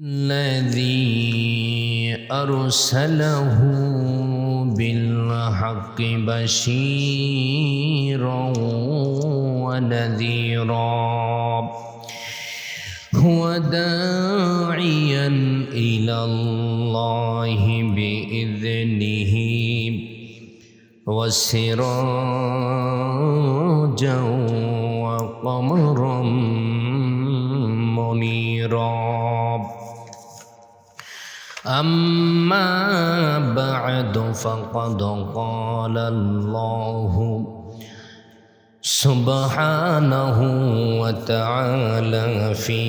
الذي أرسله بالحق بشيرا ونذيرا وداعيا إلى الله بإذنه وسراجا وقمرا منيرا. أما بعد فقد قال الله سبحانه وتعالى في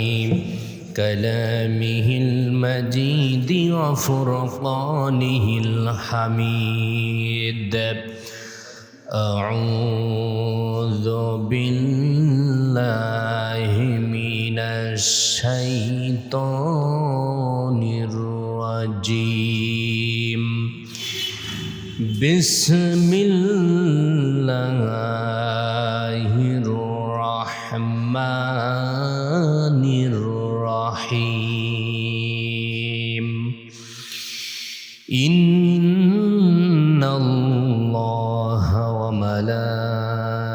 كلامه المجيد وفرقانه الحميد: أعوذ بالله من الشيطان الرجيم. بسم الله الرحمن الرحيم. إن الله وملائكته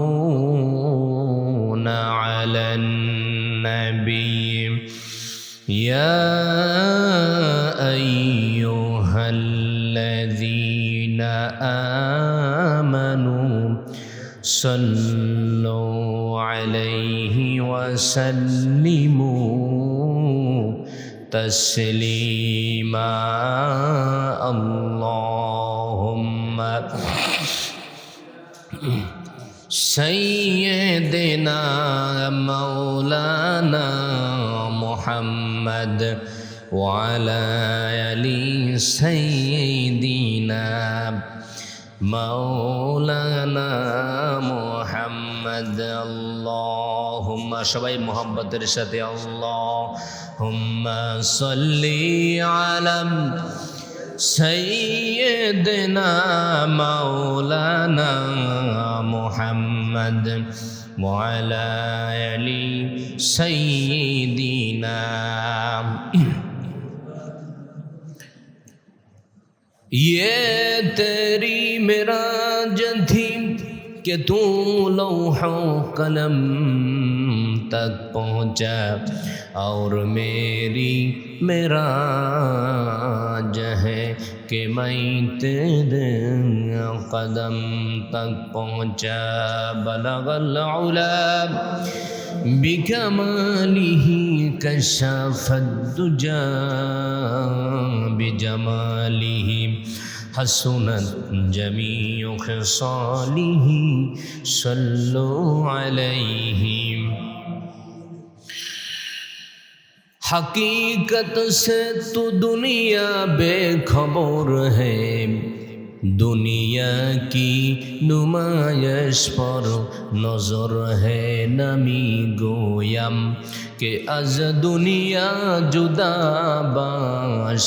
يصلون على النبي يا أيها الذين آمنوا صلوا عليه وسلموا تسليما. اللهم سيدنا مولانا محمد وعلى آل سيدنا مولانا محمد. اللهم সবাই মোহাম্মতের সাথে আল্লাহুম্মা সাল্লি আলা سيدنا مولانا محمد وعلى آل سيدنا. ये तेरी मेराज थी कि तू लौह कलम तक पहुँचा और मेरी मेराज है कि मैं तेरे कदम तक पहुँचा. बलगल उला बिकमालिही कशफद दुजा बिजमालिही हसनत जमीउ खिसालिही सल्लु अलैहि. हकीकत से तो दुनिया बेखबर है, दुनिया की नुमाइश पर नजर है. नमी गोयम के अज दुनिया जुदा बाश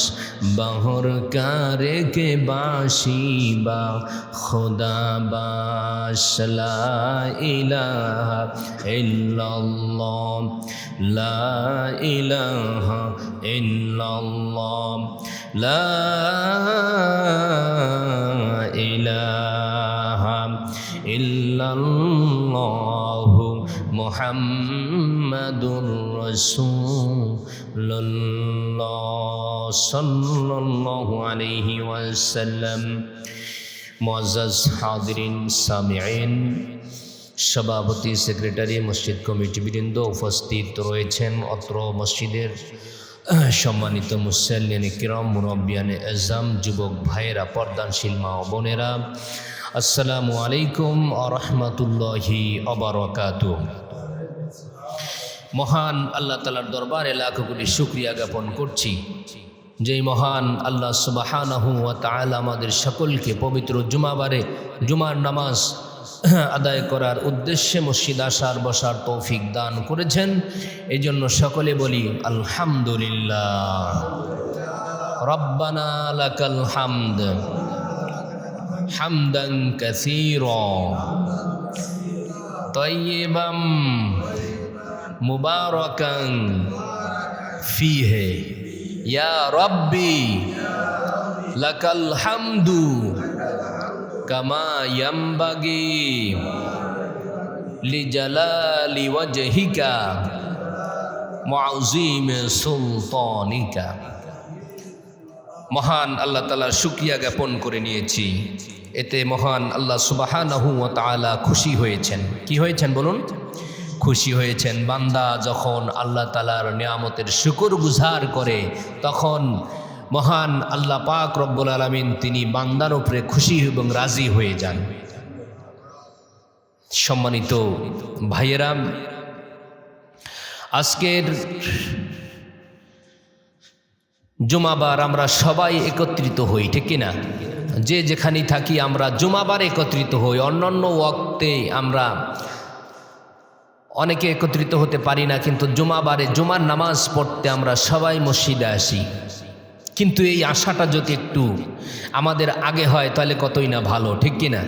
बहर कारे के बाशी बा खुदा बाश. ला इलाहा इल्लल्लाह ला इलाहा इल्लल्लाह ला इलाहा इल्लल्लाह मुहम्मदुर रसूलुल्लाह सल्लल्लाहु अलैहि वसल्लम. मुअज़्ज़ज़ हाज़िरीन सामिईन, সভাপতি, সেক্রেটারি, মসজিদ কমিটি বৃন্দ, উপস্থিত রয়েছেন অত্র মসজিদের সম্মানিত মুসাল্লিয়ানে কিরাম, মুরব্বিয়ানে আযম, যুবক ভাইয়েরা, পর্দানশীল মা ও বোনেরা, আসসালামু আলাইকুম ওয়া রাহমাতুল্লাহি ওয়া বারাকাতুহু। মহান আল্লাহ তাআলার দরবারে লাখ কোটি শুকরিয়া জ্ঞাপন করছি, যেই মহান আল্লাহ সুবহানাহু ওয়া তাআলা আমাদের সকলকে পবিত্র জুমাবারে জুমার নামাজ আদায় করার উদ্দেশ্যে মসজিদ আসার বসার তৌফিক দান করেছেন। এই জন্য সকলে বলি আলহামদুলিল্লাহ। রব্বানা লাকাল হামদ হামদান কাসীরা তাইয়িবাম মুবারাকান ফিহে ইয়া রব্বি লাকাল হামদু কামা ইয়ামবাগি লিজালালি ওয়াজহিকা মুআযিম সুলতানিকা। মহান আল্লাহ তাআলার শুকরিয়া জ্ঞাপন করে নিয়েছি, এতে মহান আল্লাহ সুবহানাহু ওয়া তাআলা খুশি হয়েছেন। কি হয়েছেন বলুন? খুশি হয়েছেন। বান্দা যখন আল্লাহ তাআলার নিয়ামতের শুকরগুজার করে তখন মহান আল্লাহ পাক রব্বুল আলামিন তিনি বান্দার উপরে খুশি এবং রাজি হয়ে যান। সম্মানিত ভাইয়েরা, আজকের জুমাবার আমরা সবাই একত্রিত হই, ঠিক কিনা? যে যেখানে থাকি আমরা জুমাবার একত্রিত হই। অন্যান্য ওয়াক্তে আমরা অনেকে একত্রিত হতে পারি না, কিন্তু জুমাবারে জুমার নামাজ পড়তে আমরা সবাই মসজিদে আসি। কিন্তু এই আশাটা যদি একটু আমাদের আগে হয় তাহলে কতই না ভালো, ঠিক কিনা?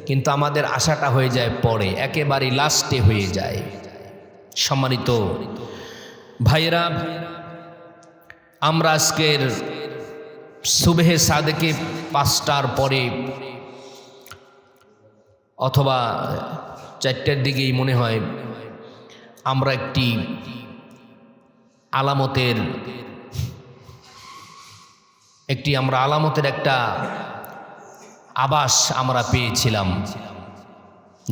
কিন্তু আমাদের আশাটা হয়ে যায় পরে, একেবারে লাস্টে হয়ে যায়। সম্মানিত ভাইয়েরা, আমরা আজকের সুবহে সাদেকে 5টার পরে অথবা 4টার দিকেই মনে হয় আমরা একটি আলামতের একটা আভাস আমরা পেয়েছিলাম।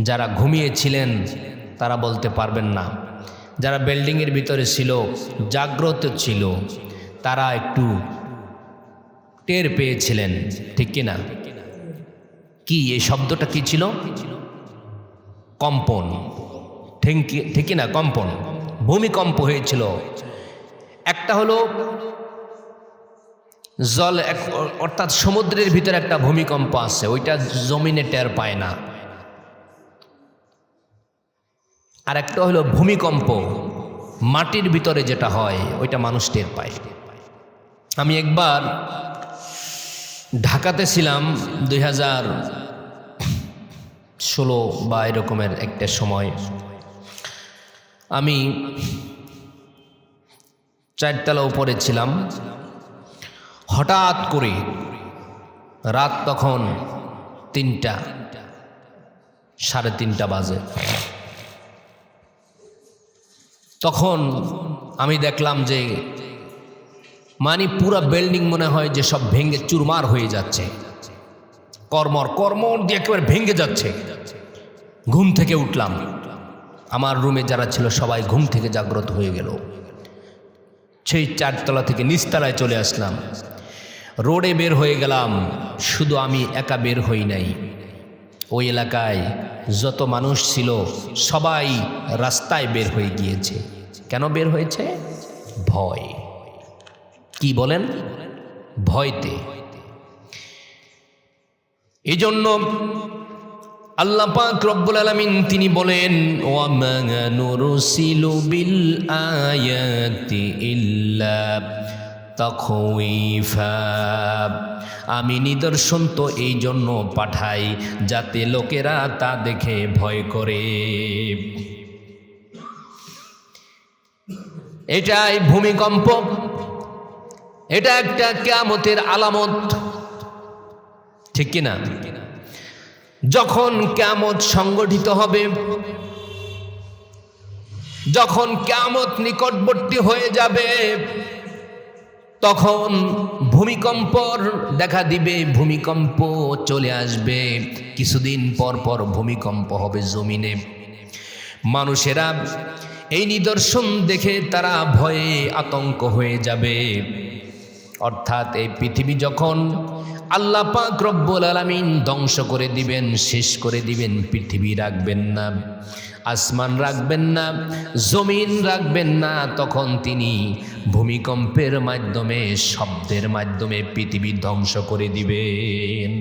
যারা ঘুমিয়েছিলেন তারা বলতে পারবেন না, যারা বিল্ডিংয়ের ভিতরে ছিল, জাগ্রত ছিল, তারা একটু টের পেয়েছিলেন, ঠিক কিনা? কি এই শব্দটা কি ছিল? কম্পন, ঠিক কিনা? কম্পন, ভূমিকম্প হয়েছিল। একটা হলো জল, অর্থাৎ সমুদ্রের ভিতরে একটা ভূমিকম্প আছে, ওইটা জমিনে টের পায় না। আর একটা হলো ভূমিকম্প মাটির ভিতরে যেটা হয়, ওইটা মানুষ টের পায়। আমি একবার ঢাকাতে ছিলাম 2016 বা এরকমের একটা সময়। আমি 4তলা উপরে ছিলাম। হঠাৎ করে রাত তখন 3টা, 3:30 বাজে। তখন আমি দেখলাম যে পুরা বিল্ডিং মনে হয় যে সব ভেঙে চুরমার হয়ে যাচ্ছে, কর্মর দিয়ে একেবারে ভেঙে যাচ্ছে। ঘুম থেকে উঠলাম, আমার রুমে যারা ছিল সবাই ঘুম থেকে জাগ্রত হয়ে গেল। সেই 4তলা থেকে নিচতলায় চলে আসলাম, রোডে বের হয়ে গেলাম। শুধু আমি একা বের হই নাই, ওই এলাকায় যত মানুষ ছিল সবাই রাস্তায় বের হয়ে গিয়েছে। কেন বের হয়েছে? ভয়। কি বলেন? ভয়তে। এই জন্য আল্লাহ পাক রব্বুল আলামিন তিনি বলেন, ওয়া মা নুরসিলু বিল আয়াতি ইল্লা তাখওয়িফা। আমি নিদর্শন তো এই জন্য পাঠাই যাতে লোকেরা তা দেখে ভয় করে। এটাই ভূমিকম্প, এটা একটা কিয়ামতের আলামত, ঠিক কিনা? যখন কিয়ামত সংগঠিত হবে, যখন কিয়ামত নিকটবর্তী হয়ে যাবে, তখন ভূমিকম্পর দেখা দিবে, ভূমিকম্প চলে আসবে। কিছুদিন পর পর ভূমিকম্প হবে জমিনে। মানুষেরা এই নিদর্শন দেখে তারা ভয়ে আতঙ্ক হয়ে যাবে। অর্থাৎ এই পৃথিবী যখন আল্লাহ পাক রব্বুল আলামিন ধ্বংস করে দিবেন, শেষ করে দিবেন, পৃথিবী রাখবেন না, আসমান রাখবেন না, জমিন রাখবেন না, তখন তিনি ভূমিকম্পের মাধ্যমে, শব্দের মাধ্যমে পৃথিবী ধ্বংস করে দিবেন।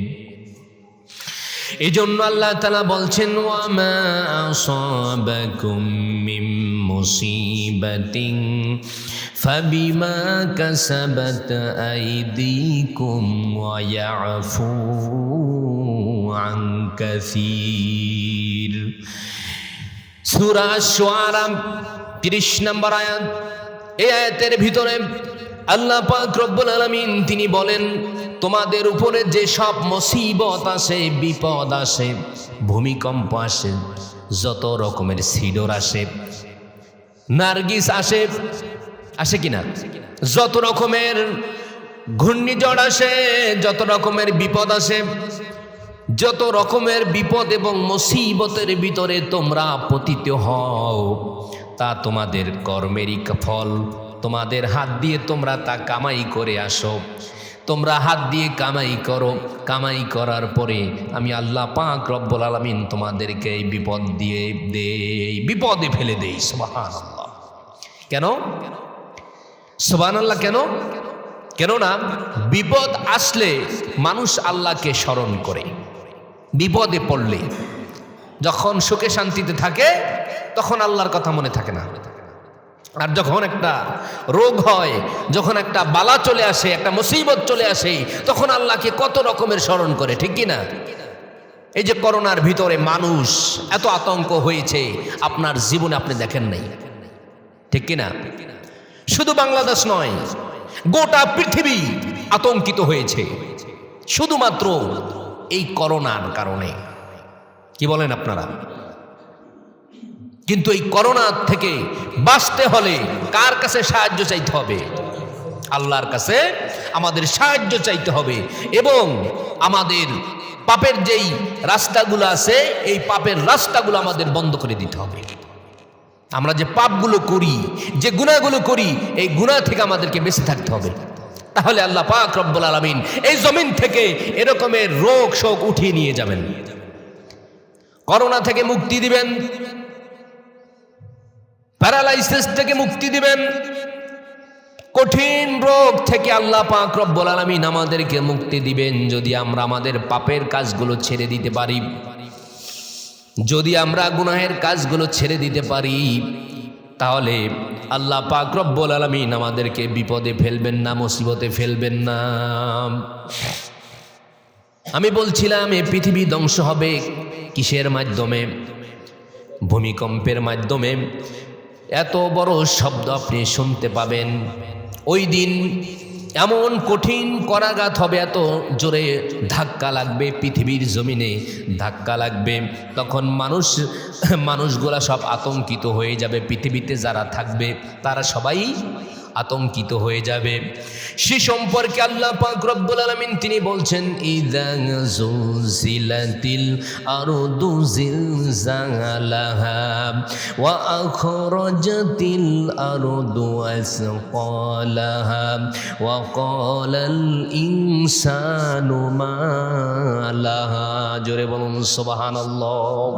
এই জন্য আল্লাহ তাআলা বলছেন, ওয়া মা আসাবাকুম মিন মুসিবাতিন ফাবিমা কাসাবাত আইদিকুম ওয়া ইয়াফু আন কাসীর। সূরা শুআরা 30 নম্বর আয়াত। এই আয়াতের ভিতরে আল্লাহ পাক রব্বুল আলামিন তিনি বলেন, তোমাদের উপরে যে সব মুসিবত আসে, বিপদ আসে, ভূমিকম্প আসে, যত রকমের সিডর আসে, নার্গিস আসে, আসে কিনা, যত রকমের ঘূর্ণিঝড় আসে, যত রকমের বিপদ আসে, যত রকমের বিপদ এবং মুসিবতের ভিতরে তোমরা পতিত হও, তা তোমাদের কর্মেরই ফল। তোমাদের হাত দিয়ে তোমরা তা কামাই করে আসো, তোমরা হাত দিয়ে কামাই করো, কামাই করার পরে আমি আল্লাহ পাক রব্বুল আলামিন তোমাদেরকে এই বিপদ দিয়ে দেই, বিপদে ফেলে দেই। সুবহানাল্লাহ। কেন সুবহানাল্লাহ? কেন? কেননা বিপদ আসলে মানুষ আল্লাহকে স্মরণ করে। বিপদে পড়লে, যখন সুখে শান্তিতে থাকে তখন আল্লাহর কথা মনে থাকে না। আর যখন একটা রোগ হয়, যখন একটা বালা চলে আসে, একটা মুসিবত চলে আসে, তখন আল্লাহকে কত রকমের স্মরণ করে, ঠিক কি না? এই যে করোনার ভিতরে মানুষ এত আতঙ্ক হয়েছে, আপনার জীবনে আপনি দেখেন নাই, ঠিক কি না? শুধু বাংলাদেশ নয়, গোটা পৃথিবী আতঙ্কিত হয়েছে শুধুমাত্র এই করোনার কারণে। কি বলেন আপনারা? কিন্তু এই করোনা থেকে বাঁচতে হলে কার কাছে সাহায্য চাইতে হবে? আল্লাহর কাছে আমাদের সাহায্য চাইতে হবে। এবং আমাদের পাপের যেই রাস্তাগুলো আছে, এই পাপের রাস্তাগুলো আমাদের বন্ধ করে দিতে হবে। আমরা যে পাপগুলো করি, যে গুনাহগুলো করি, এই গুনাহ থেকে আমাদেরকে বেঁচে থাকতে হবে। তাহলে আল্লাহ পাক রব্বুল আলামিন এই জমিন থেকে এরকমের রোগ শোক উঠিয়ে নিয়ে যাবেন, করোনা থেকে মুক্তি দিবেন, প্যারালাইসিস থেকে মুক্তি দিবেন, কঠিন রোগ থেকে আল্লাহ পাক রব্বুল আলামিন আমাদেরকে মুক্তি দিবেন যদি আমরা আমাদের পাপের কাজগুলো ছেড়ে দিতে পারি, যদি আমরা গুনাহের কাজগুলো ছেড়ে দিতে পারি, তাহলে আল্লাহ পাক রব্বুল আলামিন আমাদেরকে বিপদে ফেলবেন না, মুসিবতে ফেলবেন না। আমি বলছিলাম এই পৃথিবী ধ্বংস হবে কিসের মাধ্যমে? ভূমিকম্পের মাধ্যমে। এত বড় শব্দ আপনি শুনতে পাবেন। ওই দিন এমন কঠিন করাঘাত হবে, এত জোরে ধাক্কা লাগবে, পৃথিবীর জমিনে ধাক্কা লাগবে, তখন মানুষগুলা সব আতঙ্কিত হয়ে যাবে। পৃথিবীতে যারা থাকবে তারা সবাই আতঙ্কিত হয়ে যাবে। সে সম্পর্কে আল্লাহ পাক রব্বুল আলামিন তিনি বলছেন, ইযা যুলজিলাতিল আরদু জিলজালাহা ওয়া আখরাজাতিল আরদু আসকালাহা ওয়া ক্বালাল ইনসানু মা লাহা। জোরে বলুন সুবহানাল্লাহ।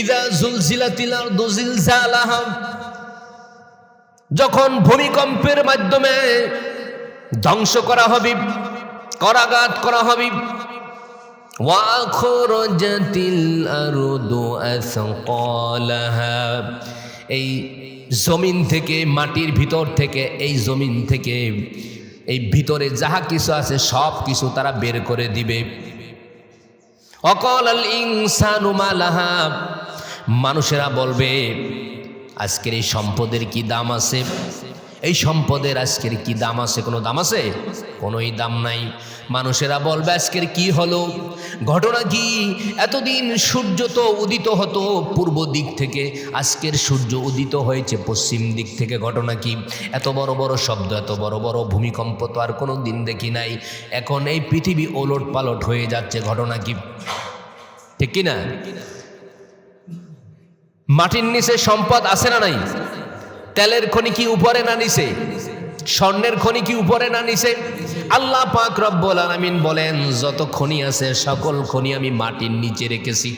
ইযা যুলজিলাতিল আরদু জিলজালাহা, যখন ভূমিকম্পের মাধ্যমে ধ্বংস করা হবে, করাঘাত করা হবে, ওয়া আখরাজাতিল আরদু আসকালাহা, এই জমিন থেকে, মাটির ভিতর থেকে, এই জমিন থেকে এই ভিতরে যাহা কিছু আছে সব কিছু তারা বের করে দিবে। ওয়া ক্বালাল ইনসানু মা লাহা, মানুষেরা বলবে আজকের এই সম্পদের কি দাম আছে? এই সম্পদের আজকের কি দাম আছে? কোনো দাম আছে? কোনোই দাম নাই। মানুষেরা বলবে আজকের কি হলো? ঘটনা কি? এতদিন সূর্য তো উদিত হতো পূর্ব দিক থেকে, আজকের সূর্য উদিত হয়েছে পশ্চিম দিক থেকে। ঘটনা কি? এত বড় বড় শব্দ, এত বড় বড় ভূমিকম্প তো আর কোনো দিন দেখি নাই। এখন এই পৃথিবী ওলট পালট হয়ে যাচ্ছে। ঘটনা কি? ঠিক কিনা? মাটির নিচে সম্পদ আছে না নাই? তেলের খনি কি উপরে না নিচে? স্বর্ণের খনি কি উপরে না নিচে? আল্লাহ পাক রব্বুল আলামিন বলেন, যত খনি আছে সকল খনি আমি মাটির নিচে রেখেছি।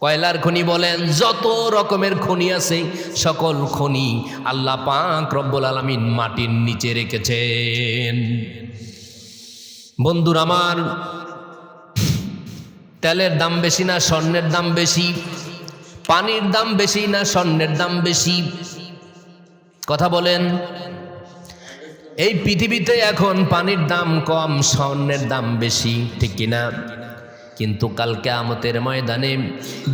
কয়লার খনি বলেন, যত রকমের খনি আছে সকল খনি আল্লাহ পাক রব্বুল আলামিন মাটির নিচে রেখেছেন। বন্ধুরা আমার, তেলের দাম বেশি না স্বর্ণের দাম বেশি? পানির দাম বেশি না স্বর্ণের দাম বেশি? কথা বলেন। এই পৃথিবীতে এখন পানির দাম কম, স্বর্ণের দাম বেশি, ঠিক কিনা? কিন্তু কাল কিয়ামতের ময়দানে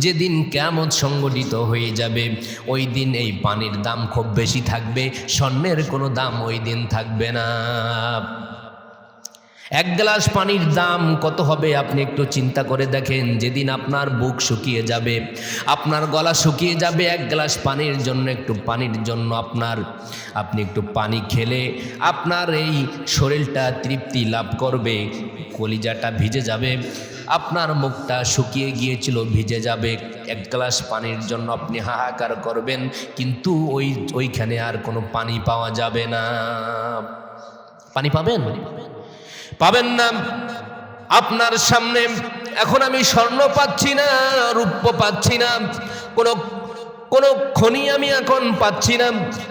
যেদিন কিয়ামত সংগঠিত হয়ে যাবে, ওই দিন এই পানির দাম খুব বেশি থাকবে, স্বর্ণের কোনো দাম ওই দিন থাকবে না। এক গ্লাস পানির দাম কত হবে আপনি একটু চিন্তা করে দেখেন। যেদিন আপনার বুক শুকিয়ে যাবে, আপনার গলা শুকিয়ে যাবে এক গ্লাস পানির জন্য, একটু পানির জন্য আপনি একটু পানি খেলে আপনার এই শরীরটা তৃপ্তি লাভ করবে, কলিজাটা ভিজে যাবে, আপনার মুখটা শুকিয়ে গিয়েছিল ভিজে যাবে। এক গ্লাস পানির জন্য আপনি হাহাকার করবেন, কিন্তু ওইখানে আর কোনো পানি পাওয়া যাবে না। পানি পাবেন না। আপনার সামনে এখন আমি স্বর্ণ পাচ্ছি না, রূপ্য পাচ্ছি না, কোনো খনি আমি এখন পাচ্ছি না,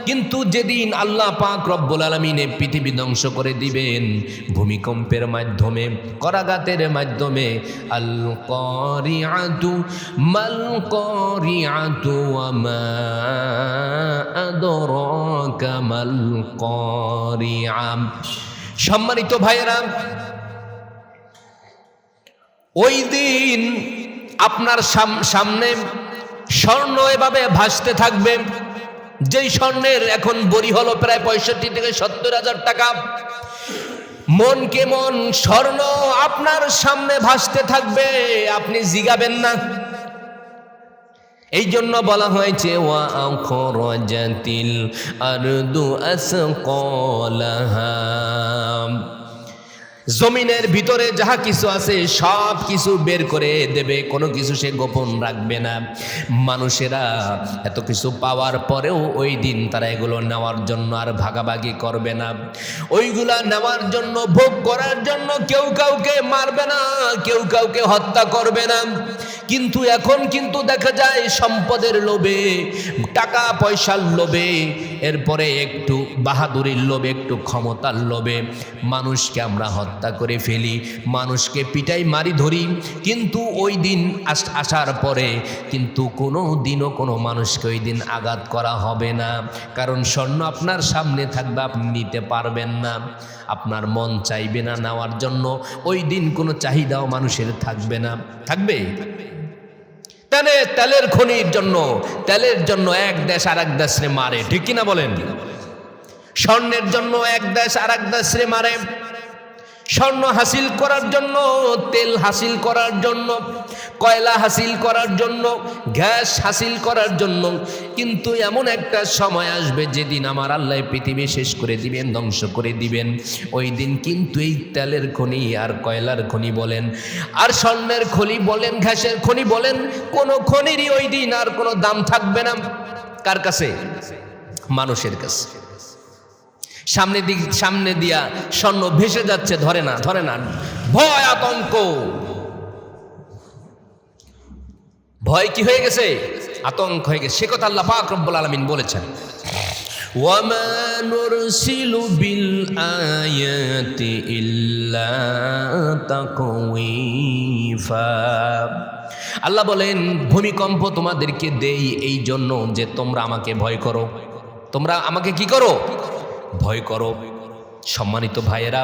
কিন্তু যেদিন আল্লাহ পাক রব্বুল আলামিন পৃথিবী ধ্বংস করে দিবেন ভূমিকম্পের মাধ্যমে, করাঘাতের মাধ্যমে, আল কারিআতু মাল কারিআতু ওয়া মা আদরাকা মাল কারিআ। সম্মানিত ভাইয়েরা, ওই দিন আপনার সামনে স্বর্ণ এভাবে ভাসতে থাকবে, যেই স্বর্ণের এখন বড়ি হলো প্রায় 65 থেকে 70 হাজার টাকা। মন কেমন স্বর্ণ আপনার সামনে ভাসতে থাকবে, আপনি জিগাবেন না। এই জন্য বলা হয়েছে ওয়া আখরাজাতিল আরদু আসকালাহা, জমিনের ভিতরে যাহা কিছু আছে সব কিছু বের করে দেবে, কোনো কিছু সে গোপন রাখবে না। মানুষেরা এত কিছু পাওয়ার পরেও ওই দিন তারা এগুলো নেওয়ার জন্য আর ভাগাভাগি করবে না। ওইগুলা নেওয়ার জন্য, ভোগ করার জন্য কেউ কাউকে মারবে না, কেউ কাউকে হত্যা করবে না। কিন্তু এখন কিন্তু দেখা যায় সম্পদের লোভে, টাকা পয়সার লোভে, এরপরে একটু বাহাদুরির লোভে, একটু ক্ষমতার লোভে মানুষকে আমরা হত্যা করে ফেলি, মানুষকে পিটাই মারি ধরি। কিন্তু ওই দিন আসার পরে কিন্তু কোনো দিনও কোনো মানুষকে ওই দিন আঘাত করা হবে না, কারণ স্বর্ণ আপনার সামনে থাকবে, আপনি নিতে পারবেন না, আপনার মন চাইবে না নেওয়ার জন্য। ওই দিন কোনো চাহিদাও মানুষের থাকবে না। থাকবে তেলের খনির জন্য, তেলের জন্য এক দেশ আর এক দেশে মারে, ঠিক কিনা বলেন? স্বর্ণের জন্য এক দেশ আর এক দেশে মারে, স্বর্ণ হাসিল করার জন্য, তেল হাসিল করার জন্য, কয়লা হাসিল করার জন্য, গ্যাস হাসিল করার জন্য। কিন্তু এমন একটা সময় আসবে যেদিন আমার আল্লাহ পৃথিবী শেষ করে দিবেন, ধ্বংস করে দিবেন। ওই দিন কিন্তু এই তেলের খনি আর কয়লার খনি বলেন, আর স্বর্ণের খনি বলেন, গ্যাসের খনি বলেন, কোনো খনিরই ওই দিন আর কোনো দাম থাকবে না। কার কাছে? মানুষের কাছে। সামনে দিয়া স্বর্ণ ভেসে যাচ্ছে, ধরে না। ভয় আতঙ্ক, ভয় কি হয়ে গেছে? আতঙ্ক হয়ে গেছে। সে কথা আল্লাহ পাক রব্বুল আলামিন বলেছেন, ওয়ামা নুরসিলু বিল আয়াতি ইল্লা তাকওয়িফা। আল্লাহ বলেন, ভূমিকম্প তোমাদেরকে দেই এই জন্য যে তোমরা আমাকে ভয় করো, তোমরা আমাকে কি করো? ভয় করো। সম্মানিত ভাইয়েরা,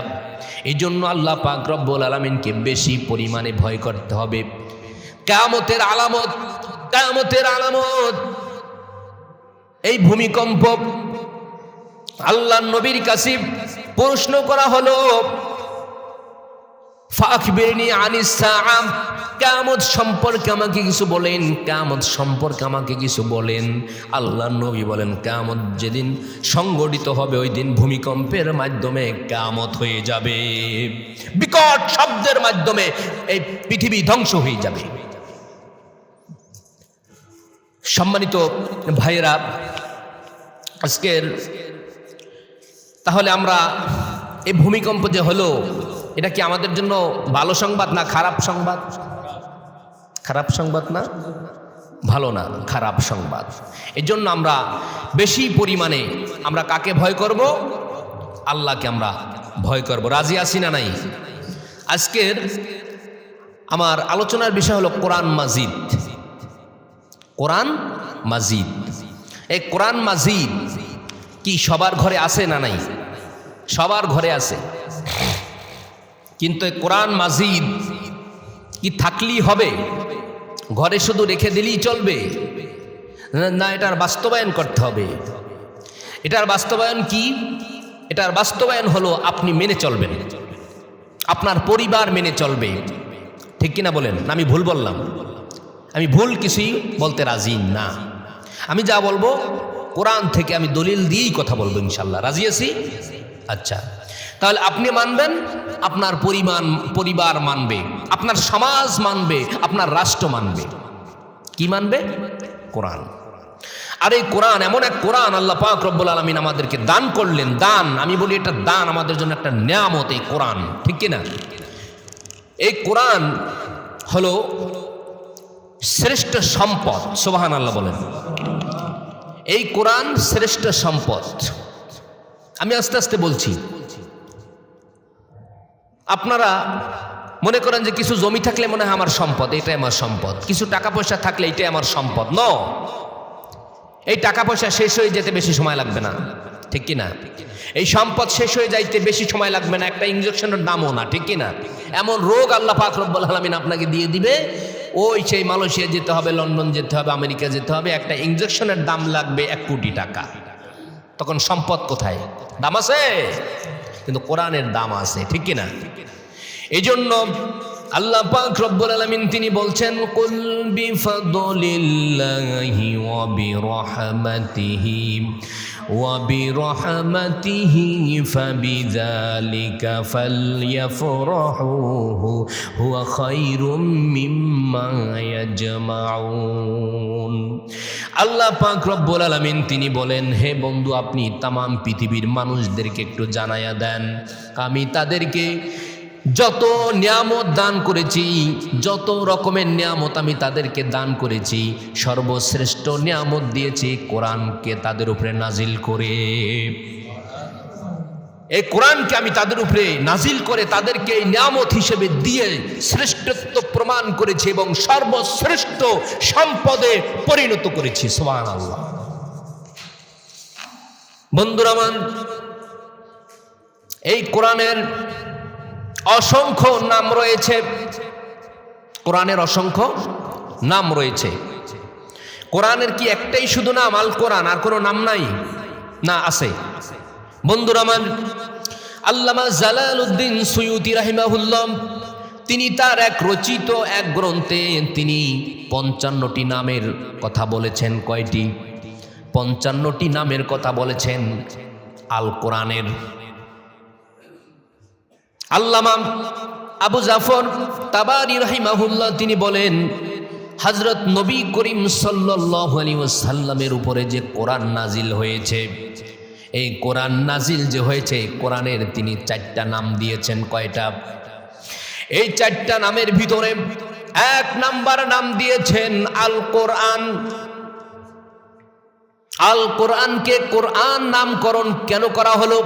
এই জন্য আল্লাহ পাক রব্বুল আলামিনকে বেশি পরিমাণে ভয় করতে হবে। কিয়ামতের আলামত এই ভূমিকম্প। আল্লাহর নবীর কাছে প্রশ্ন করা হলো, ফাখবিরনি আনিস সাআ, কিয়ামত সম্পর্কে আমাকে কিছু বলেন, কিয়ামত সম্পর্কে আমাকে কিছু বলেন। আল্লাহর নবী বলেন, কিয়ামত যেদিন সংগঠিত হবে ওই দিন ভূমিকম্পের মাধ্যমে কিয়ামত হয়ে যাবে, বিকট শব্দের মাধ্যমে এই পৃথিবী ধ্বংস হয়ে যাবে। সম্মানিত ভাইয়েরা, আজকের তাহলে আমরা এই ভূমিকম্প যে হলো, এটা কি আমাদের জন্য ভালো সংবাদ না খারাপ সংবাদ? খারাপ সংবাদ না, ভালো না, খারাপ সংবাদ। এই জন্য আমরা বেশি পরিমাণে আমরা কাকে ভয় করব? আল্লাহকে আমরা ভয় করব। রাজি আছি না নাই? আজকের আমার আলোচনার বিষয় হলো কোরআন মাজিদ। কোরআন মাজিদ, এই কোরআন মাজিদ কি সবার ঘরে আছে না নাই? সবার ঘরে আছে। কিন্তু এই কোরআন মাজিদ কি থাকলেই হবে, ঘরে শুধু রেখে দিলেই চলবে? না, এটার বাস্তবায়ন করতে হবে। এটার বাস্তবায়ন কি? এটার বাস্তবায়ন হলো আপনি মেনে চলবেন, আপনার পরিবার মেনে চলবে। ঠিক কিনা বলেন? না আমি ভুল বললাম? আমি ভুল কিছুই বলতে রাজি না। আমি যা বলবো কোরআন থেকে আমি দলিল দিয়েই কথা বলবো ইনশাল্লাহ। রাজি আছি? আচ্ছা, তাহলে আপনি মানবেন, আপনার পরিবার মানবে, আপনার সমাজ মানবে, আপনার রাষ্ট্র মানবে। কি মানবে? কোরআন। আর এই কোরআন এমন এক কোরআন আল্লাহ পাক রব্বুল আলামিন আমাদেরকে দান করলেন। দান, আমি বলি এটা দান, আমাদের জন্য একটা নিয়ামত এই কোরআন। ঠিক কিনা? এই কোরআন হলো শ্রেষ্ঠ সম্পদ। সুবহানাল্লাহ বলেন। এই কোরআন শ্রেষ্ঠ সম্পদ। আমি আস্তে আস্তে বলছি। আপনারা মনে করেন যে কিছু জমি থাকলে মনে হয় আমার সম্পদ, এটাই আমার সম্পদ। কিছু টাকা পয়সা থাকলে এটাই আমার সম্পদ। ন, এই টাকা পয়সা শেষ হয়ে যেতে বেশি সময় লাগবে না। ঠিক কিনা? এই সম্পদ শেষ হয়ে যাইতে বেশি সময় লাগবে না, একটা ইঞ্জেকশনের দামও না। ঠিক কিনা? এমন রোগ আল্লাহ পাক রব্বুল আলামিন আপনাকে দিয়ে দিবে, ওই সেই মালয়েশিয়া যেতে হবে, লন্ডন যেতে হবে, আমেরিকা যেতে হবে, একটা ইঞ্জেকশনের দাম লাগবে 1 কোটি টাকা। তখন সম্পদ কোথায়? দাম আছে, কিন্তু কোরআনের দাম আছে। ঠিক কিনা? এই জন্য আল্লাহ পাক রব্বুল আলামিন তিনি বলছেন, কুল বিফাদলিল্লাহি ওয়া বিরহমাতিহি ফাবিযালিকা ফালইফরাহু হুয়া খায়রুম মিম্মা ইয়াজমাউন। আল্লাহ পাক রব্বুল আলামিন তিনি বলেন, হে বন্ধু, আপনি তাম পৃথিবীর মানুষদেরকে একটু জানায়া দেন, আমি তাদেরকে যত নিয়ামত দান করেছি, যত রকমের নিয়ামত আমি তাদেরকে দান করেছি, সর্বশ্রেষ্ঠ নিয়ামত দিয়েছি কোরআনকে তাদের উপরে নাজিল করে। এই কোরআনকে আমি তাদের উপরে নাজিল করে তাদেরকে এই নিয়ামত হিসেবে দিয়ে শ্রেষ্ঠত্ব প্রমাণ করেছি এবং সর্বশ্রেষ্ঠ সম্পদে পরিণত করেছি। সুবহানাল্লাহ। বন্ধুরা আমার, এই কোরআনের অসংখ্য নাম রয়েছে। কোরআনের অসংখ্য নাম রয়েছে। কোরআনের কি একটাই শুধু নাম আল কোরআন, আর কোনো নাম নাই? না, আছে। বন্ধুরা আমার, আল্লামা জালালউদ্দিন সুয়ুতি রাহিমাহুল্লাহ তিনি তার এক রচিত এক গ্রন্থে তিনি 55টি নামের কথা বলেছেন। কয়টি? 55টি নামের কথা বলেছেন আল কোরআনের। আল্লামা আবু জাফর তাবারি রাহিমাহুল্লাহ তিনি বলেন, হযরত নবী করিম সাল্লাল্লাহু আলাইহি ওয়াসাল্লামের উপরে যে কোরআন নাজিল হয়েছে, এই কোরআন নাজিল যে হয়েছে, কোরআনের তিনি 4টা নাম দিয়েছেন। কয়টা? এই 4টা নামের ভিতরে 1 নাম্বার নাম দিয়েছেন আল কোরআন। আল কোরআনকে কোরআন নামকরণ কেন করা হলো?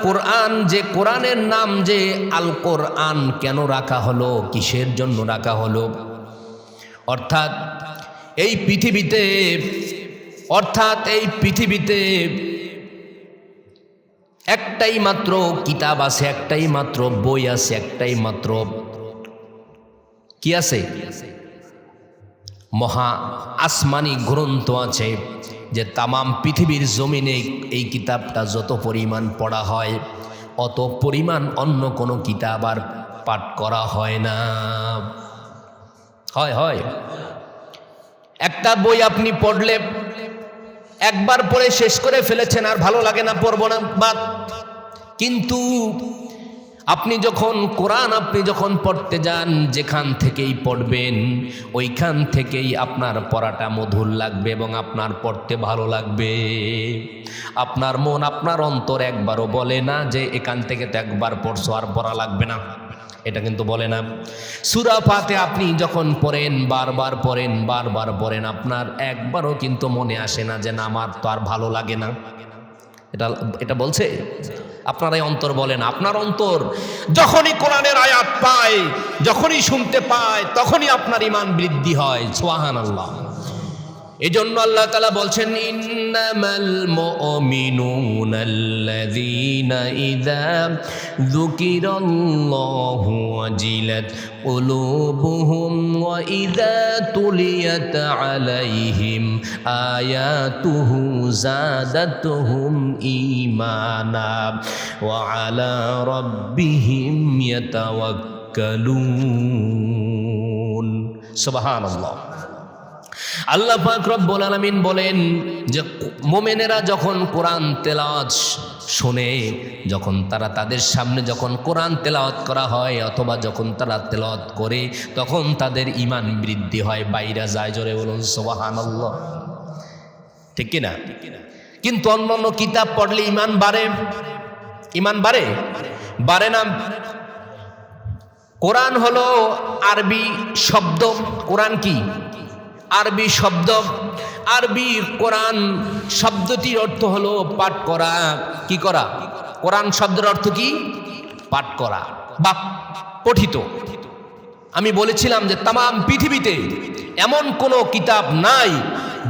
কোরআন যে কোরআনের নাম যে আল কোরআন কেন রাখা হলো, কিসের জন্য রাখা হলো? অর্থাৎ এই পৃথিবীতে একটাই মাত্র কিতাব আছে, একটাই মাত্র বই আছে, একটাই মাত্র কি আছে? মহা আসমানি গ্রন্থ আছে, যে তামাম পৃথিবীর জমিনে এই কিতাবটা যত পরিমাণ পড়া হয়, অত পরিমাণ অন্য কোনো কিতাব আর পাঠ করা হয় না। হয় একটা বই আপনি পড়লে একবার পড়ে শেষ করে ফেলেছেন, আর ভালো লাগে না, পড়বো না, বাদ। কিন্তু আপনি যখন পড়তে যান, যেখান থেকেই পড়বেন ওইখান থেকেই আপনার পড়াটা মধুর লাগবে এবং আপনার পড়তে ভালো লাগবে। আপনার মন, আপনার অন্তর একবারও বলে না যে এখান থেকে তো একবার পড়ছো আর পড়া লাগবে না, এটা কিন্তু বলে না। সূরা ফাতিহা আপনি যখন পড়েন, বারবার পড়েন, আপনার একবারও কিন্তু মনে আসে না যে না আমার তো আর ভালো লাগে না। এটা বলছে? আপনার এই অন্তর বলে না। আপনার অন্তর যখনই কোরআনের আয়াত পায়, যখনই শুনতে পায়, তখনই আপনার ঈমান বৃদ্ধি হয়। সুবহানাল্লাহ। এজন্য আল্লাহ তাআলা বলছেন ইন্নামাল মুমিনুনাল্লাযীনা ইযা যুকিরাল্লাহু ওয়াজিলাত কুলুবুহুম ওয়া ইযা তুলিয়াত আলাইহিম আয়াতুহু যাদাতুহুম ঈমানা ওয়া আলা রাব্বিহিম ইয়াতাওয়াক্কালুন। সুবহানাল্লাহ। আল্লাহ পাক রব্বুল আলামিন বলেন যে মুমিনেরা যখন কোরআন তেলাওয়াত শুনে, যখন তারা তাদের সামনে যখন কোরআন তেলাওয়াত করা হয় অথবা যখন তারা তেলাওয়াত করে, তখন তাদের ঈমান বৃদ্ধি হয়, বাইরে যায়। জোরে বলুন সুবহানাল্লাহ। ঠিক কি না? কিন্তু অন্যান্য কিতাব পড়লে ঈমান বাড়ে? ঈমান বাড়ে? বাড়ে না। কোরআন হলো আরবি শব্দ। কোরআন কি? আরবি শব্দ। আরবি কোরআন শব্দটির অর্থ হলো পাঠ করা। কি করা? কোরআন শব্দের অর্থ কি? পাঠ করা বা পঠিত। আমি বলেছিলাম যে তামাম পৃথিবীতে এমন কোনো কিতাব নাই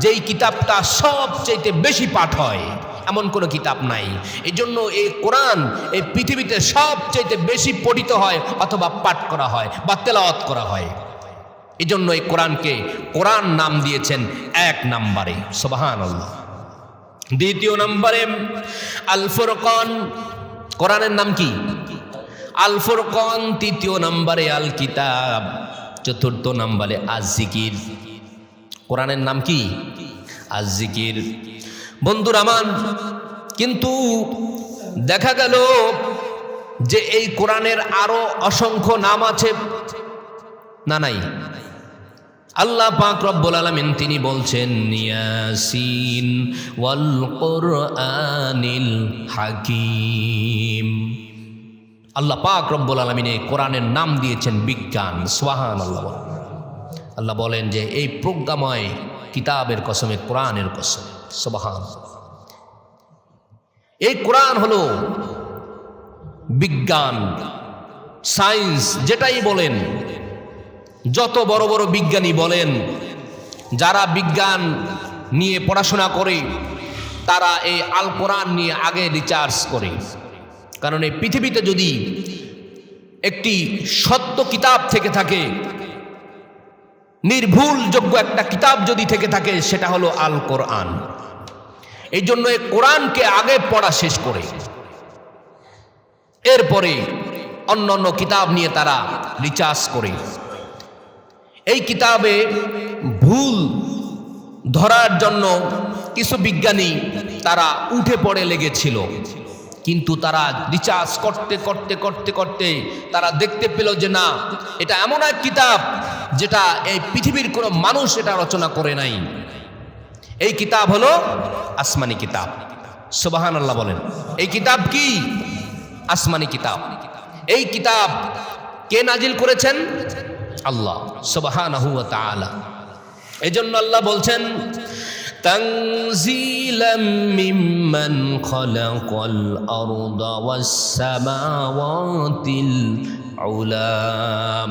যেই কিতাবটা সবচেয়ে বেশি পাঠ হয়, এমন কোনো কিতাব নাই। এই জন্য এই কোরআন এই পৃথিবীতে সবচেয়ে বেশি পঠিত হয় অথবা পাঠ করা হয় বা তেলাওয়াত করা হয়। এই জন্য এই কোরআনকে কোরআন নাম দিয়েছেন এক নম্বরে। সুবহানাল্লাহ। দ্বিতীয় নম্বরে আল ফুরকান। কোরআনের নাম কি? আল ফুরকান। তৃতীয় নম্বরে আল কিতাব। চতুর্থ নম্বরে আজ-জিকির। কোরআনের নাম কি? আজ-জিকির। বন্ধুরা আমার, কিন্তু দেখা গেল যে এই কোরআনের আরো অসংখ্য নাম আছে না? নাই? আল্লাহ পাক রব্বুল আলামিন তিনি বলছেন ইয়াসিন ওয়াল কুরআনিল হাকীম। আল্লাহ পাক রব্বুল আলামিন এই কোরআনের নাম দিয়েছেন বিজ্ঞান। সুবহানাল্লাহ। আল্লাহ বলেন যে এই প্রজ্ঞাময় কিতাবের কসমে, কোরআনের কসম। সুবহানাল্লাহ। এই কোরআন হলো বিজ্ঞান, সায়েন্স যেটাই বলেন, যত বড় বড় বিজ্ঞানী বলেন, যারা বিজ্ঞান নিয়ে পড়াশোনা করে তারা এই আল কোরআন নিয়ে আগে রিসার্চ করে। কারণ এই পৃথিবীতে যদি একটি সত্য কিতাব থেকে থাকে, নির্ভুলযোগ্য একটা কিতাব যদি থেকে থাকে, সেটা হলো আল কোরআন। এই জন্য এই কোরআনকে আগে পড়া শেষ করে এরপরে অন্যান্য কিতাব নিয়ে তারা রিসার্চ করে। এই কিতাবে ভুল ধরার জন্য কিছু বিজ্ঞানী তারা উঠে পড়ে লেগেছিল, কিন্তু তারা রিসার্চ করতে করতে করতে করতে তারা দেখতে পেল যে না, এটা এমন এক কিতাব যেটা এই পৃথিবীর কোনো মানুষ এটা রচনা করে নাই। এই কিতাব হলো আসমানি কিতাব। সুবহানাল্লাহ বলেন। এই কিতাব কি? আসমানি কিতাব। এই কিতাব কে নাজিল করেছেন? আল্লাহ সুবহানাহু ওয়া তাআলা। এজন্য আল্লাহ বলছেন তানজিলাম মিম্মান খালাকাল আরদা ওয়াস সামাওয়াতিল উলাম।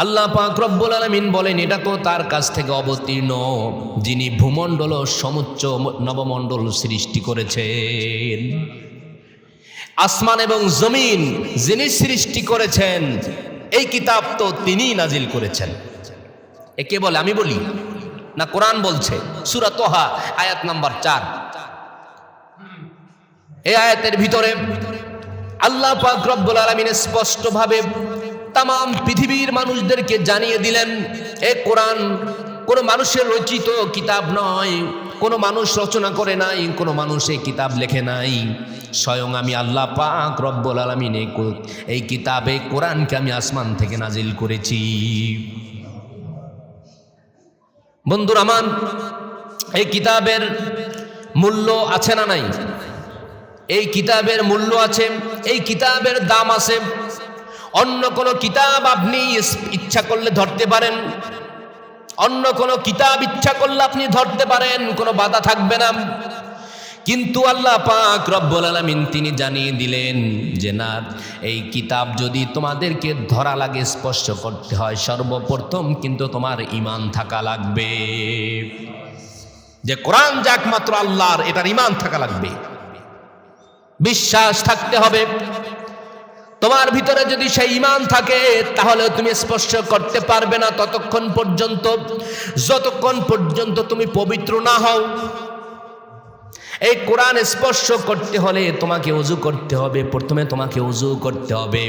আল্লাহ পাক রব্বুল আলামিন বলেন এটা তো তার কাছ থেকে অবতীর্ণ যিনি ভূমণ্ডল সমুচ্চ নবমণ্ডল সৃষ্টি করেছেন। আসমান এবং জমিন যিনি সৃষ্টি করেছেন, এই কিতাব তো তিনিই নাজিল করেছেন। এ কে বলে? আমি বলি না, কোরআন বলছে। সূরা তোহা আয়াত নাম্বার 4। এই আয়াতের ভিতরে আল্লাহ পাক রব্বুল আলামিন স্পষ্টভাবে তামাম পৃথিবীর মানুষদেরকে জানিয়ে দিলেন এই কোরআন কোনো মানুষের রচিত কিতাব নয়, কোনো মানুষ রচনা করে নাই, কোনো মানুষ এই কিতাব লেখে নাই। স্বয়ং আমি আল্লাহ পাক রব্বুল আলামিন এই কিতাবে কোরআনকে আমি আসমান থেকে নাজিল করেছি। বন্ধুরা আমার, এই কিতাবের মূল্য আছে না নাই? এই কিতাবের মূল্য আছে, এই কিতাবের দাম আছে। অন্য কোনো কিতাব আপনি ইচ্ছা করলে ধরতে পারেন, অন্য কোনো কিতাব ইচ্ছা করলে আপনি ধরতে পারেন, কোনো বাধা থাকবে না। কিন্তু আল্লাহ পাক রব্বুল আলামিন তিনি জানিয়ে দিলেন যে না, এই কিতাব যদি তোমাদেরকে ধরা লাগে, স্পর্শ করতে হয়, সর্বপ্রথম কিন্তু তোমার ঈমান থাকা লাগবে। যে কোরআন যে একমাত্র আল্লাহর, এটার ঈমান থাকা লাগবে, বিশ্বাস থাকতে হবে। তোমার ভিতরে যদি সেই ঈমান থাকে তাহলে তুমি স্পর্শ করতে পারবে না ততক্ষণ পর্যন্ত যতক্ষণ পর্যন্ত তুমি পবিত্র না হও। এই কোরআন স্পর্শ করতে হলে তোমাকে ওযু করতে হবে, প্রথমে তোমাকে ওযু করতে হবে।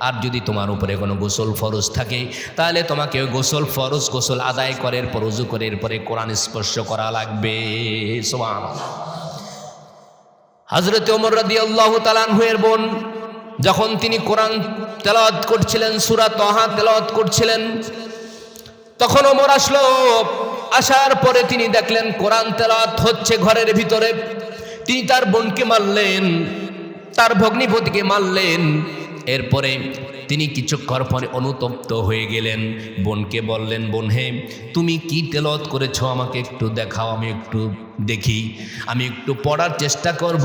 আর যদি তোমার উপরে কোনো গোসল ফরজ থাকে তাহলে তোমাকে গোসল ফরজ গোসল আদায় করার পর ওযু করার পরে কোরআন স্পর্শ করা লাগবে। সুবহানাল্লাহ। হযরত ওমর রাদিয়াল্লাহু তাআলা আনহুর বোন যখন তিনি কোরআন তেলাওয়াত করছিলেন, সূরা তাহা তেলাওয়াত করছিলেন, তখন ওমর আসলো। আসার পরে তিনি দেখলেন কোরআন তেলাওয়াত হচ্ছে ঘরের ভিতরে। তিনি তার বোনকে মারলেন, তার ভগ্নিপতিকে মারলেন। এরপরে তিনি কিছুক্ষণ পরে অনুতপ্ত হয়ে গেলেন। বোনকে বললেন, বোন হে, তুমি কি তেলাওয়াত করেছো আমাকে একটু দেখাও, আমি একটু দেখি, আমি একটু পড়ার চেষ্টা করব।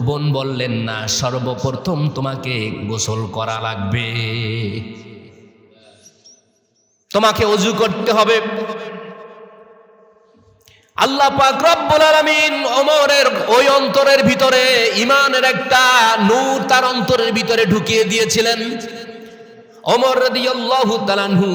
বোন বললেন, না, সর্বপ্রথম তোমাকে গোসল করা লাগবে, তোমাকে ওযু করতে হবে। আল্লাহ পাক রব্বুল আলামিন ওমরের ওই অন্তরের ভিতরে ঈমানের একটা নূর তার অন্তরের ভিতরে ঢুকিয়ে দিয়েছিলেন। ওমর রাদিয়াল্লাহু তাআলা আনহু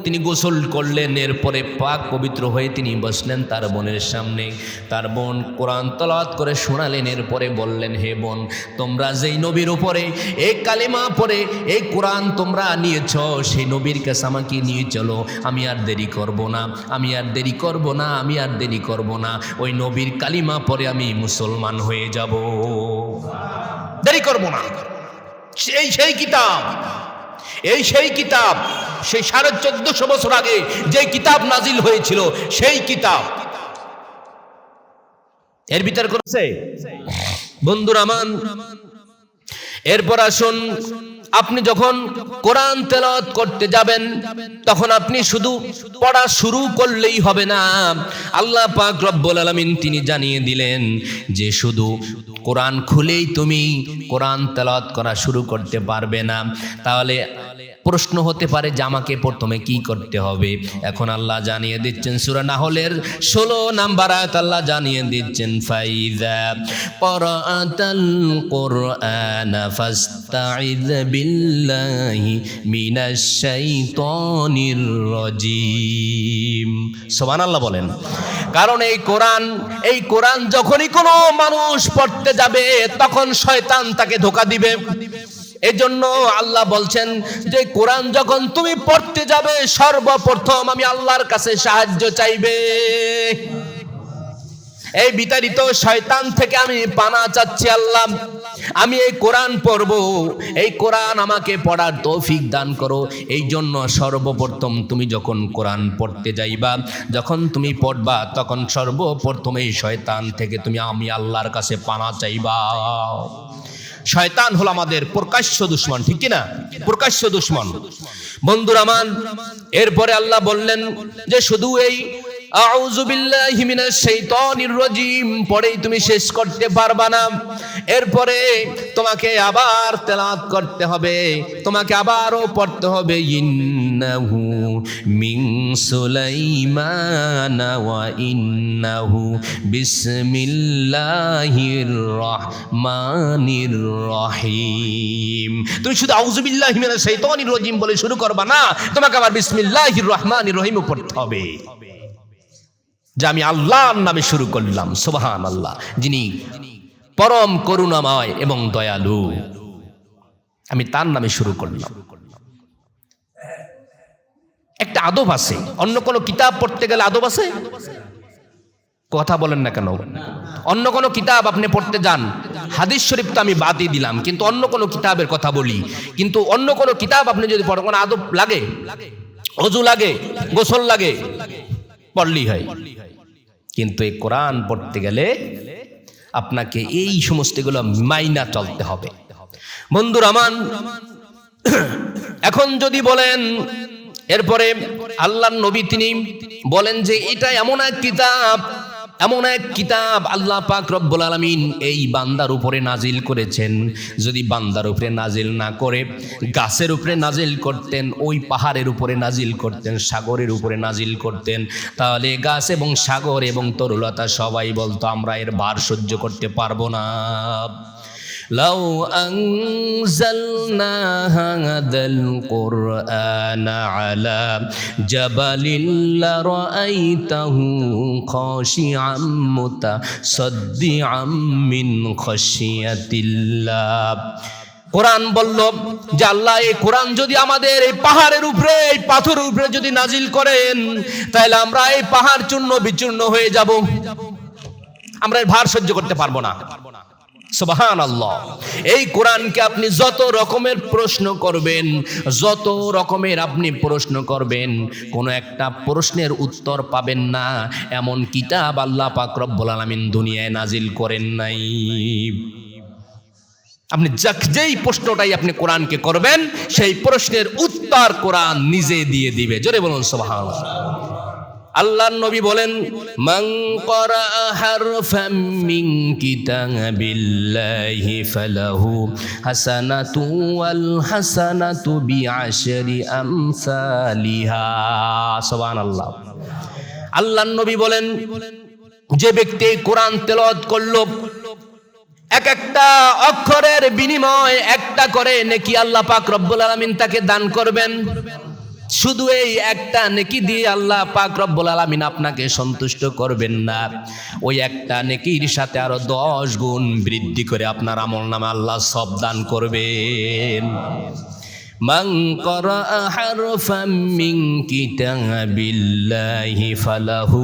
তিনি গোসল করলেন, এরপরে পাক পবিত্র হয়ে তিনি বসলেন তার বোনের সামনে। তার বোন কোরআন তেলাওয়াত করে শোনালেন। এরপরে বললেন, হে বোন, তোমরা যেই নবীর উপরে এই কালেমা পড়ে এই কোরআন তোমরা নিয়েছ, সেই নবীর কাছে আমাকে নিয়ে চলো। আমি আর দেরি করব না, আমি আর দেরি করব না, আমি আর দেরি করব না। ওই নবীর কালিমা পড়ে আমি মুসলমান হয়ে যাব, দেরি করব না। সেই কিতাব, এই সেই কিতাব, সেই 1450 বছর আগে যে কিতাব নাজিল হয়েছিল সেই কিতাব। এর ভিতর করেছে বন্ধুরা মান। এরপর আসুন, আপনি যখন কোরআন তেলাওয়াত করতে যাবেন তখন আপনি শুধু পড়া শুরু করলেই হবে না। আল্লাহ পাক রব্বুল আলামিন তিনি জানিয়ে দিলেন যে শুধু কোরআন খুলেই তুমি কোরআন তেলাওয়াত করা শুরু করতে পারবে না। তাহলে প্রশ্ন হতে পারে যে আমাকে প্রথমে কি করতে হবে? এখন আল্লাহ জানিয়ে দিচ্ছেন সূরা নাহলের 16 নাম্বার আয়াত আল্লাহ জানিয়ে দিচ্ছেন, ফাইযা ক্বরাআতাল কুরআনা ফাস্তাইয বিল্লাহি মিনাশ শাইতানির রাজীম। সুবহানাল্লাহ বলেন। কারণ এই কোরআন যখনই কোনো মানুষ পড়তে যাবে তখন শয়তান তাকে ধোঁকা দিবে। এজন্য আল্লাহ বলছেন যে কোরআন যখন তুমি পড়তে যাবে সর্বপ্রথম আমি আল্লাহর কাছে সাহায্য চাইবে। এই বিতাড়িত শয়তান থেকে আমি পানা চাচ্ছি আল্লাহ, আমি এই কোরআন পড়ব, এই কোরআন আমাকে পড়ার তৌফিক দান করো। এই জন্য সর্বপ্রথম তুমি যখন কোরআন পড়তে যাইবা, যখন তুমি পড়বা তখন সর্বপ্রথম এই শয়তান থেকে তুমি আমি আল্লাহর কাছে পানা চাইবা। শয়তান হলো আমাদের প্রকাশ্য দুশমন, ঠিক কি না? প্রকাশ্য দুশমন বন্ধুরা মান। এরপরে আল্লাহ বললেন যে শুধু এই আউযু বিল্লাহি মিনাশ শাইতানির রাজীম পড়েই তুমি শেষ করতে পারবা না। এরপরে তোমাকে আবার তেলাওয়াত করতে হবে, তোমাকে আবারও পড়তে হবে, ইন্নাহু মিন সুলাইমান ওয়া ইন্নাহু বিসমিল্লাহির রহমানির রহিম। তুমি শুধু আউযু বিল্লাহি মিনাশ শাইতানির রাজীম বলে শুরু করবা না, তোমাকে আবার বিসমিল্লাহির রহমানির রহিমও পড়তে হবে। যে আমি আল্লাহর নামে শুরু করলাম, সুবহানাল্লাহ, যিনি পরম করুণাময় এবং দয়ালু, আমি তার নামে শুরু করলাম। একটা আদব আছে, অন্য কোনো কিতাব পড়তে গেলে আদব আছে? কথা বলেন না কেন? অন্য কোনো কিতাব আপনি পড়তে যান, হাদিস শরীফ তো আমি বাদই দিলাম, কিন্তু অন্য কোনো কিতাবের কথা বলি, কিন্তু অন্য কোনো কিতাব আপনি যদি পড়েন কোনো আদব লাগে, ওযু লাগে, গোসল লাগে, পড়লেই হয়। কিন্তু এই কোরআন পড়তে গেলে আপনাকে এই সমস্তগুলো মাইনা চলতে হবে বন্ধুরা মান। এখন যদি বলেন, এরপরে আল্লাহর নবী তিনি বলেন যে এটা এমন এক কিতাব এমন এক কিতাব আল্লাহ পাক রব্বুল আলামিন এই বান্দার উপরে নাজিল করেছেন। যদি বান্দার উপরে নাজিল না করে গাছের উপরে নাজিল করতেন, ওই পাহাড়ের উপরে নাজিল করতেন, সাগরের উপরে নাজিল করতেন, তাহলে গাছ এবং সাগর এবং তরুলতা সবাই বলতো আমরা এর ভার সহ্য করতে পারবো না। লাউ আনজালনা হাদাল কুরআনা আলা জাবালিন লারাআইতাহু খাশিআম মুতাসাদ্দিআম মিন খাশিয়াতিল্লাহ। কোরআন বলল যে আল্লাহ এই কোরআন যদি আমাদের এই পাহাড়ের উপরে, এই পাথরের উপরে যদি নাজিল করেন, তাহলে আমরা এই পাহাড় চূর্ণ বিচূর্ণ হয়ে যাব, আমরা এর ভার সহ্য করতে পারবো না। সুবহানাল্লাহ। এই কোরআনকে আপনি যত রকমের প্রশ্ন করবেন, যত রকমের আপনি প্রশ্ন করবেন, কোনো একটা প্রশ্নের উত্তর পাবেন না এমন কিতাব আল্লাহ পাক রব্বুল আলামিন দুনিয়ায় নাজিল করেন নাই। আপনি যেই প্রশ্নটাই আপনি কোরআনকে করবেন, সেই প্রশ্নের উত্তর কোরআন নিজে দিয়ে দিবে। জোরে বলুন সুবহানাল্লাহ। আল্লাহর নবী বলেন, মান ক্বারা হারফাম মিন কিতাবিল্লাহি ফালাহু হাসানাতু ওয়াল হাসানাতু বিআশরি আমসালিহা। সুবহানাল্লাহ। আল্লাহর নবী বলেন, যে ব্যক্তি কোরআন তেলাওয়াত করলো, এক একটা অক্ষরের বিনিময়ে একটা করে নেকি আল্লাহ পাক রব্বুল আলামিন তাকে দান করবেন। শুধু এই একটা নেকি দিয়ে আল্লাহ পাক রব্বুল আলামিন আপনাকে সন্তুষ্ট করবেন না, ওই একটা নেকির সাথে আরো 10 গুণ বৃদ্ধি করে আপনার আমলনামে আল্লাহ সব দান করবেন। মান ক্বারা হারফাম মিন কিতাবিল্লাহি ফালাহু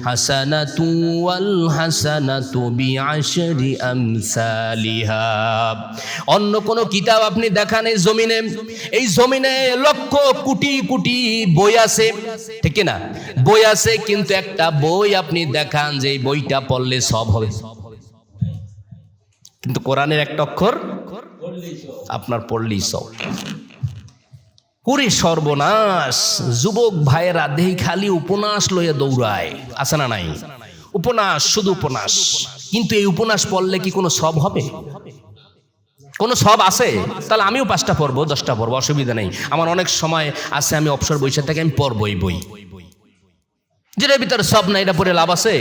হাসানাতু ওয়াল হাসানাতু বিআশরি আমসালিহা। অন্য কোন কিতাব আপনি দেখান এই জমিনে, এই জমিনে লক্ষ কোটি কোটি বই আছে, ঠিক না? বই আছে, কিন্তু একটা বই আপনি দেখান যে এই বইটা পড়লে সব হবে, কিন্তু কোরআনের একটা অক্ষর আপনার পড়লেই সব। পুরি সর্বনাশ! যুবক ভাইয়েরা দেহি খালি উপন্যাস লইয়া দৌড়ায়, আছে না নাই? উপন্যাস, শুধু উপন্যাস। কিন্তু এই উপন্যাস পড়লে কি কোনো সব হবে? কোনো সব আছে? তাহলে আমিও 5টা পড়বো, 10টা পড়বো, অসুবিধা নেই। আমার অনেক সময় আছে, আমি অবসর বসে থেকে আমি পড়বই বই, যেটার ভিতরে সব না, এটা পড়ে লাভ আছে?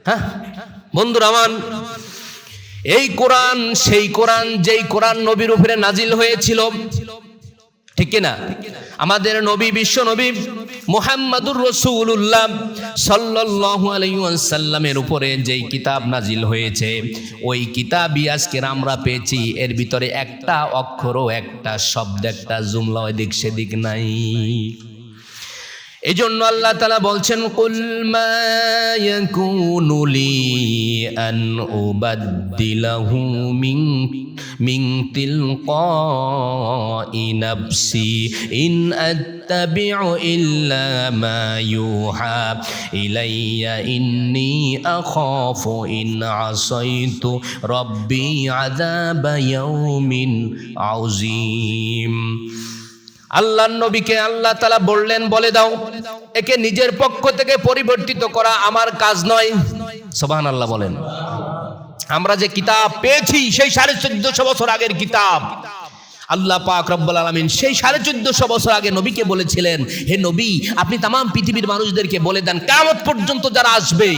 হ্যাঁ বন্ধুরা আমার, এই কোরআন সেই কোরআন যেই কোরআন নবীর উপরে নাজিল হয়েছিল, ঠিক না? আমাদের নবী, বিশ্ব নবী মুহাম্মাদুর রাসূলুল্লাহ সাল্লাল্লাহু আলাইহি ওয়াসাল্লামের উপরে যেই কিতাব নাজিল হয়েছে, ওই কিতাবই আজকে আমরা পেয়েছি। এর ভিতরে একটা অক্ষরও, একটা শব্দ, একটা জুমলা এদিক সেদিক নাই। এজন্য আল্লাহ তাআলা বলছেন, কুল মা ইয়াকুনু লি আন উবাদদিলাহু মিন তিলকাই নাফসি ইন আত্তাবিউ ইল্লা মা ইউহা ইলাইয়া ইন্নী আখাফু ইন আসাইতু রাব্বি আযাবা ইয়াউমিন আযীম। আল্লাহর নবীকে আল্লাহ তাআলা বললেন, বলে দাও, একে নিজের পক্ষ থেকে পরিবর্তিত করা আমার কাজ নয়। সুবহানাল্লাহ বলেন। আমরা যে কিতাব পেয়েছি সেই 1450 বছর আগের কিতাব। আল্লাহ পাক রব্বুল আলামিন সেই 1450 বছর আগে নবীকে বলেছিলেন, হে নবী, আপনি তাম পৃথিবীর মানুষদেরকে বলে দেন, কিয়ামত পর্যন্ত যারা আসবে,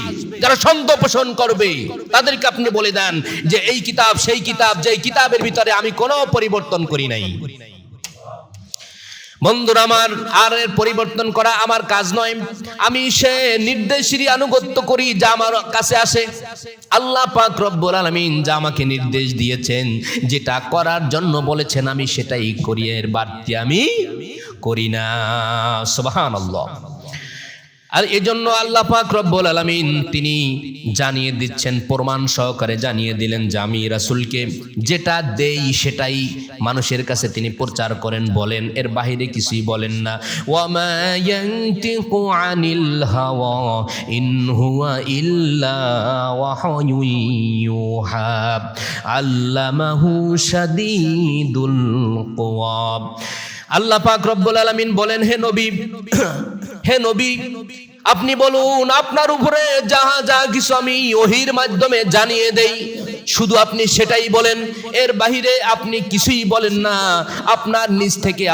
যারা সন্দেহ পোষণ করবে, তাদেরকে আপনি বলে দেন যে এই কিতাব সেই কিতাব, যেই কিতাবের ভিতরে আমি কোনো পরিবর্তন করি নাই। বন্ধুরা আমার, আর এর পরিবর্তন করা আমার কাজ নয়। আমি সে নির্দেশেরই আনুগত্য করি যা আমার কাছে আসে। আল্লাহ পাক রব্বুল আলামিন যা আমাকে নির্দেশ দিয়েছেন, যেটা করার জন্য বলেছেন, আমি সেটাই করি, এর বাড়তি আমি করি না। সুবহানাল্লাহ। আর এজন্য আল্লাহ পাক রব্বুল আলামিন তিনি জানিয়ে দিচ্ছেন, প্রমাণ সহকারে জানিয়ে দিলেন যে আমি রাসূলকে যেটা দেই সেটাই মানুষের কাছে তিনি প্রচার করেন, বলেন, এর বাহিরে কিছুই বলেন না। ওয়া মা ইয়ানতিকু আনিল হাওয়া ইন হুয়া ইল্লা ওয়াহয়ুন ইউহা আল্লামাহু শাদীদুল কুওয়া। আল্লাহ পাক রব্বুল আলামিন বলেন, হে নবী, হে নবী, আপনি বলুন আপনার উপরে যা কিছু আমি ওহীর মাধ্যমে জানিয়ে দেই, শুধু আপনি সেটাই বলেন, এর বাহিরে আপনি কিছুই বলেন না। আপনার নিজ থেকে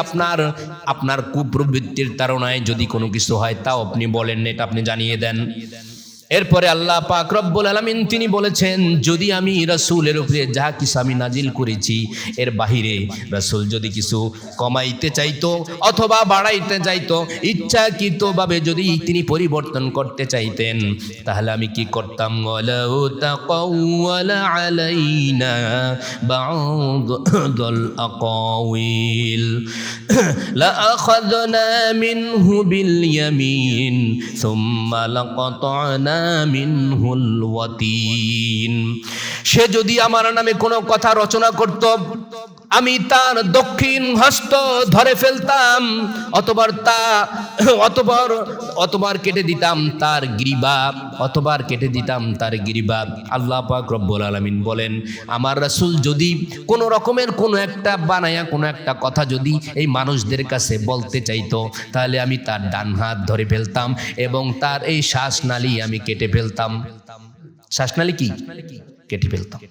আপনার কুপ্রবৃত্তির তাড়নায় যদি কোনো কিছু হয় তাও আপনি বলেন, এটা আপনি জানিয়ে দেন। এরপরে আল্লাহ পাক রব্বুল আলামিন তিনি বলেছেন, যদি আমি রাসূলের উপরে যা কিছু আমি নাজিল করেছি এর বাহিরে রাসূল যদি কিছু কমাইতে চাইতো অথবা বাড়াইতে চাইতো, ইচ্ছাকৃতভাবে যদি তিনি পরিবর্তন করতে চাইতেন, তাহলে আমি কি করতাম? ওয়ালাউ তাকাওয়ালা আলাইনা বা'দাল আকাওয়িল লাআখাযনা মিনহু বিল ইয়ামিন সুম্মা লাকাতা'না মিনহুল ওয়াতিন। সে যদি আমার নামে কোনো কথা রচনা করত, আমি তার দক্ষিণ হস্ত ধরে ফেলতাম, অতবার কেটে দিতাম তার গ্রীবা, আল্লাহ পাক রব্বুল আলামিন বলেন, আমার রাসূল যদি কোনো রকমের কোনো একটা বানায়া কোনো একটা কথা যদি এই মানুষদের কাছে বলতে চাইতো, তাহলে আমি তার ডান হাত ধরে ফেলতাম এবং তার এই শ্বাসনালী আমি কেটে ফেলতাম। শ্বাসনালী কি কেটে ফেলতাম।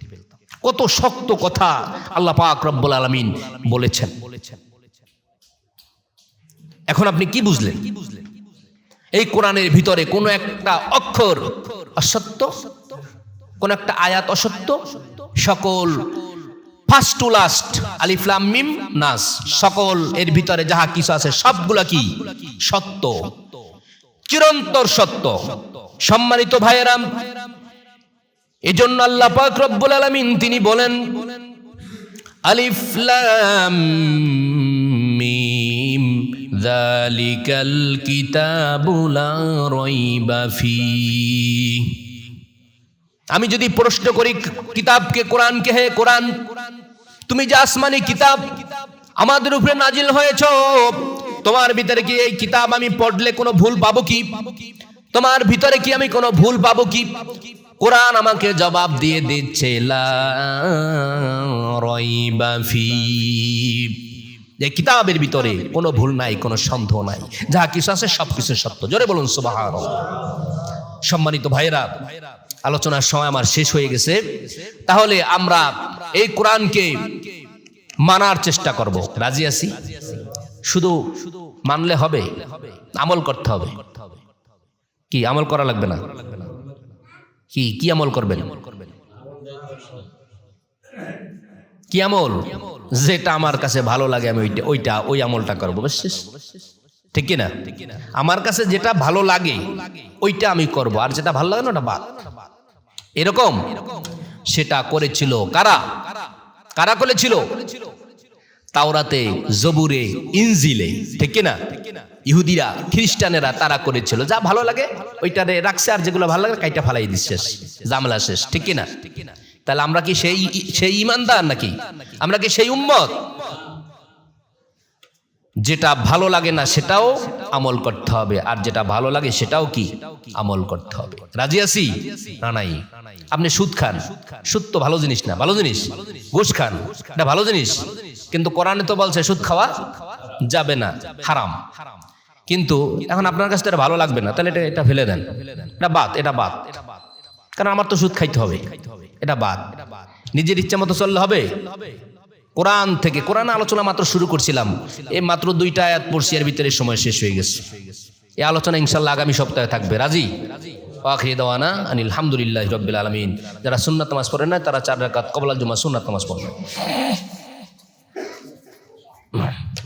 কত শক্ত কথা আল্লাহ পাক রব্বুল আলামিন বলেছেন। এখন আপনি কি বুঝলেন? এই কোরআনের ভিতরে কোনো একটা অক্ষর অসত্য, কোন একটা আয়াত অসত্য, সকল ফার্স্ট টু লাস্ট আলিফ লাম মিম নাস সকল এর ভিতরে যাহা কিছু আছে সবগুলা কি সত্য, চিরন্তর সত্য। সম্মানিত ভাইয়েরা, এজন্য আল্লাহ পাক রব্বুল আলামিন তিনি বলেন, আলিফ লাম মিম যালিকাল কিতাবু লা রাইবা ফীহ। আমি যদি প্রশ্ন করি কিতাবকে, কোরআনকে, হে কোরআন, তুমি যে আসমানি কিতাব আমাদের উপরে নাজিল হয়েছ, তোমার ভিতরে কি এই কিতাব আমি পড়লে কোনো ভুল পাবো কি? তোমার ভিতরে কি আমি কোনো ভুল পাবো কি? কোরআন আমাকে জবাব দিয়ে দিচ্ছে, লা রাইবা ফীহ, যে কিতাবের ভিতরে কোনো ভুল নাই, কোনো সন্দেহ নাই, যা কিছু আছে সবকিছু সত্য। জোরে বলুন সুবহানাল্লাহ। সম্মানিত ভাইরা, আলোচনার সময় আমার শেষ হয়ে গেছে। তাহলে আমরা এই কোরআনকে মানার চেষ্টা করব। রাজি আছি? শুধু মানলে হবে? আমল করতে হবে। কি আমল করা লাগবে না? কি আমল করবেন? কি আমল? যেটা আমার কাছে ভালো লাগে আমি ওই আমলটা করবো। বুঝছিস? ঠিক কিনা? আমার কাছে যেটা ভালো লাগে ওইটা আমি করব, আর যেটা ভালো লাগে না ওটা বাদ। এরকম সেটা করেছিল কারা করেছিল? তাওরাতে, জবুরে, ইনজিলে, ঠিক কিনা? ইহুদিরা, খ্রিস্টানেরা তারা করেছিল। যা ভালো লাগে ওইটারে রাখছে, আর যেগুলো ভালো লাগে কাইটা ফালাই দিচ্ছে, জামলা শেষ। ঠিক কিনা? তাহলে আমরা কি সেই ঈমানদার নাকি? আমরা কি সেই উম্মত? যেটা ভালো লাগে না সেটাও আমল করতে হবে, আর যেটা ভালো লাগে সেটাও কি আমল করতে হবে। রাজি আছি না? নাই। আপনি সুদ খান, সুদ তো ভালো জিনিস না। ভালো জিনিস? ঘুষ খান, এটা ভালো জিনিস, কিন্তু কোরআনে তো বলছে সুদ খাওয়া যাবে না, হারাম। কিন্তু এখন আপনার কাছে এটা ভালো লাগবে না, তাহলে এটা ফেলে দেন, এটা বাদ। কারণ আমার তো সুদ খাইতে হবে, এটা বাদ। নিজের ইচ্ছা মতো চললে হবে? কোরআন আলোচনা মাত্র শুরু করছিলাম, এই মাত্র 2টা আয়াত পড়ছি, এর ভিতরে সময় শেষ হয়ে গেছে। এই আলোচনা ইনশাআল্লাহ আগামী সপ্তাহে থাকবে। রাজি? আখির দাওয়ানা আনিল হামদুলিল্লাহি রাব্বিল আলামিন। যারা সুন্নাত নামাজ পড়েন না তারা 4 রাকাত ক্বাবলাল জুমা সুন্নাত নামাজ পড়বেন।